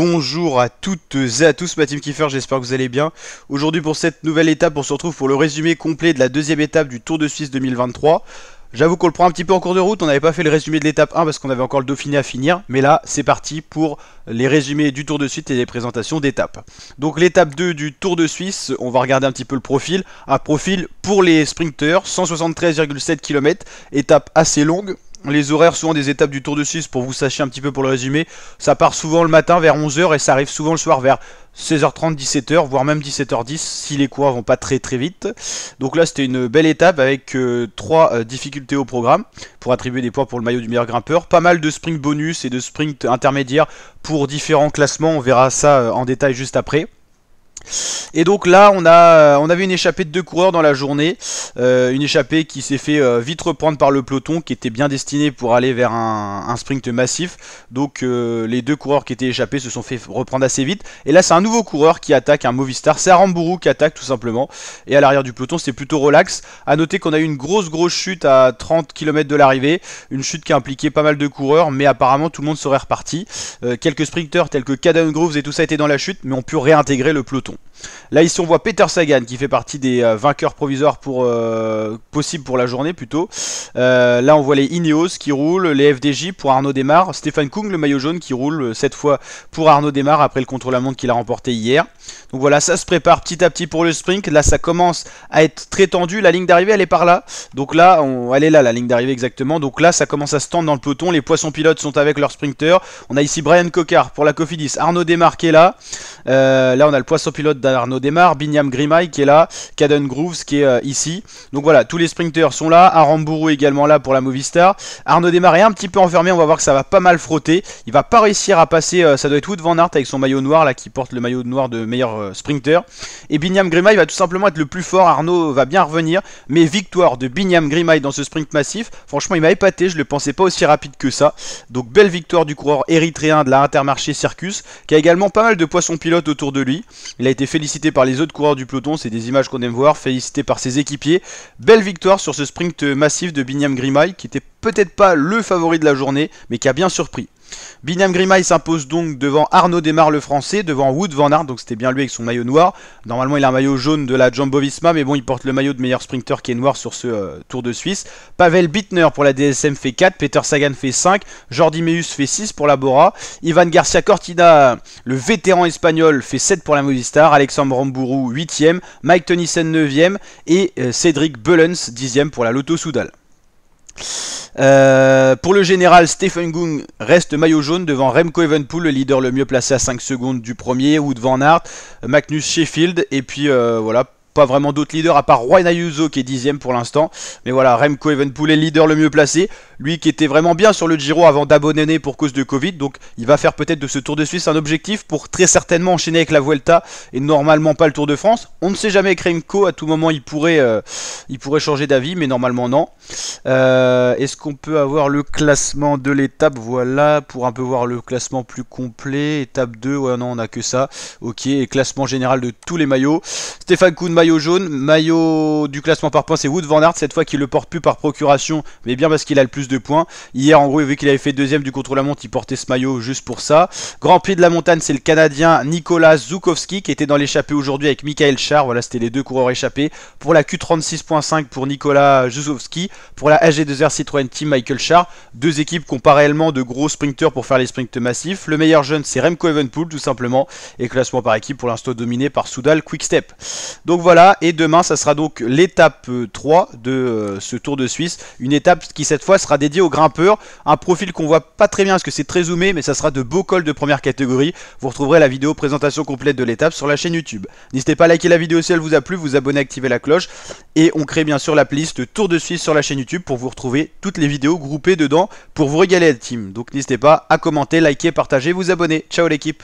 Bonjour à toutes et à tous, ma team Kiefer, j'espère que vous allez bien. Aujourd'hui pour cette nouvelle étape, on se retrouve pour le résumé complet de la deuxième étape du Tour de Suisse 2023. J'avoue qu'on le prend un petit peu en cours de route, on n'avait pas fait le résumé de l'étape 1 parce qu'on avait encore le Dauphiné à finir. Mais là, c'est parti pour les résumés du Tour de Suisse et les présentations d'étapes. Donc l'étape 2 du Tour de Suisse, on va regarder un petit peu le profil. Un profil pour les sprinteurs, 173,7 km, étape assez longue. Les horaires souvent des étapes du Tour de Suisse, pour vous sachiez un petit peu pour le résumé, ça part souvent le matin vers 11 h et ça arrive souvent le soir vers 16h30, 17h, voire même 17h10 si les coureurs vont pas très vite. Donc là c'était une belle étape avec 3 difficultés au programme pour attribuer des points pour le maillot du meilleur grimpeur. Pas mal de sprint bonus et de sprint intermédiaires pour différents classements, on verra ça en détail juste après. Et donc là on avait une échappée de 2 coureurs dans la journée, une échappée qui s'est fait vite reprendre par le peloton, qui était bien destiné pour aller vers un sprint massif. Donc les 2 coureurs qui étaient échappés se sont fait reprendre assez vite. Et là c'est un nouveau coureur qui attaque, un Movistar, c'est Aramburu qui attaque tout simplement. Et à l'arrière du peloton c'est plutôt relax. A noter qu'on a eu une grosse chute à 30 km de l'arrivée, une chute qui a impliqué pas mal de coureurs, mais apparemment tout le monde serait reparti. Quelques sprinters tels que Caden Groves et tout ça étaient dans la chute, mais ont pu réintégrer le peloton. Là ici on voit Peter Sagan qui fait partie des vainqueurs provisoires possibles pour la journée plutôt. Là on voit les Ineos qui roulent, les FDJ pour Arnaud Démare, Stefan Kung le maillot jaune qui roule cette fois pour Arnaud Démare après le contre-la-montre qu'il a remporté hier. Donc voilà, ça se prépare petit à petit pour le sprint. Là ça commence à être très tendu, la ligne d'arrivée elle est par là. Donc là, elle est là la ligne d'arrivée exactement. Donc là ça commence à se tendre dans le peloton, les poissons pilotes sont avec leurs sprinters. On a ici Brian Cocard pour la Cofidis, Arnaud Démare qui est là. Là on a le poisson pilote d'Arnaud Démare, Binyam Girmay qui est là, Caden Groves qui est ici. Donc voilà, tous les sprinters sont là, Aramburu également là pour la Movistar. Arnaud Démare est un petit peu enfermé, on va voir que ça va pas mal frotter. Il va pas réussir à passer, ça doit être Wout van Aert avec son maillot noir là qui porte le maillot noir de meilleur sprinter. Et Binyam Girmay va tout simplement être le plus fort, Arnaud va bien revenir. Mais victoire de Binyam Girmay dans ce sprint massif, franchement il m'a épaté, je le pensais pas aussi rapide que ça. Donc belle victoire du coureur érythréen de la Intermarché Circus, qui a également pas mal de poissons pilotes autour de lui. Il a été félicité par les autres coureurs du peloton, c'est des images qu'on aime voir, félicité par ses équipiers. Belle victoire sur ce sprint massif de Binyam Girmay, qui était peut-être pas le favori de la journée, mais qui a bien surpris. Binyam Girmay s'impose donc devant Arnaud Démare le français, devant Wout van Aert, donc c'était bien lui avec son maillot noir. Normalement il a un maillot jaune de la Jumbo-Visma, mais bon il porte le maillot de meilleur sprinter qui est noir sur ce Tour de Suisse. Pavel Bittner pour la DSM fait 4, Peter Sagan fait 5, Jordi Meeus fait 6 pour la Bora, Ivan Garcia Cortina, le vétéran espagnol, fait 7 pour la Movistar, Alexandre Aramburu 8ème, Mike Tennyson 9ème et Cédric Bullens 10ème pour la Lotto Soudal. Pour le général, Stefan Kung reste maillot jaune devant Remco Evenepoel, le leader le mieux placé à 5 secondes du premier, Wout van Aert, Magnus Sheffield et puis voilà. Pas vraiment d'autres leaders à part Juan Ayuso qui est 10ème pour l'instant. Mais voilà, Remco Evenepoel est le leader le mieux placé. Lui qui était vraiment bien sur le Giro avant d'abandonner pour cause de Covid. Donc il va faire peut-être de ce Tour de Suisse un objectif pour très certainement enchaîner avec la Vuelta et normalement pas le Tour de France. On ne sait jamais avec Remco, à tout moment il pourrait changer d'avis, mais normalement non. Est-ce qu'on peut avoir le classement de l'étape? Voilà, pour un peu voir le classement plus complet. Étape 2, ouais non on a que ça. Ok, et classement général de tous les maillots. Stefan Kung maillot jaune, maillot du classement par points c'est Wout van Aert, cette fois qu'il le porte plus par procuration, mais bien parce qu'il a le plus de points. Hier en gros vu qu'il avait fait deuxième du contre-la-montre, il portait ce maillot juste pour ça. Grand Prix de la montagne c'est le Canadien Nicolas Zukowski qui était dans l'échappée aujourd'hui avec Michael Schär, voilà c'était les 2 coureurs échappés. Pour la Q36.5 pour Nicolas Zukowski, pour la AG2R Citroën Team Michael Schär, 2 équipes qui ont pas réellement de gros sprinters pour faire les sprints massifs. Le meilleur jeune c'est Remco Evenepoel tout simplement, et classement par équipe pour l'instant dominé par Soudal Quick-Step. Donc voilà, et demain ça sera donc l'étape 3 de ce Tour de Suisse, une étape qui cette fois sera dédiée aux grimpeurs, un profil qu'on voit pas très bien parce que c'est très zoomé, mais ça sera de beaux cols de première catégorie. Vous retrouverez la vidéo présentation complète de l'étape sur la chaîne YouTube. N'hésitez pas à liker la vidéo si elle vous a plu, vous abonner, activer la cloche, et on crée bien sûr la playlist Tour de Suisse sur la chaîne YouTube pour vous retrouver toutes les vidéos groupées dedans pour vous régaler la team. Donc n'hésitez pas à commenter, liker, partager, vous abonner. Ciao l'équipe.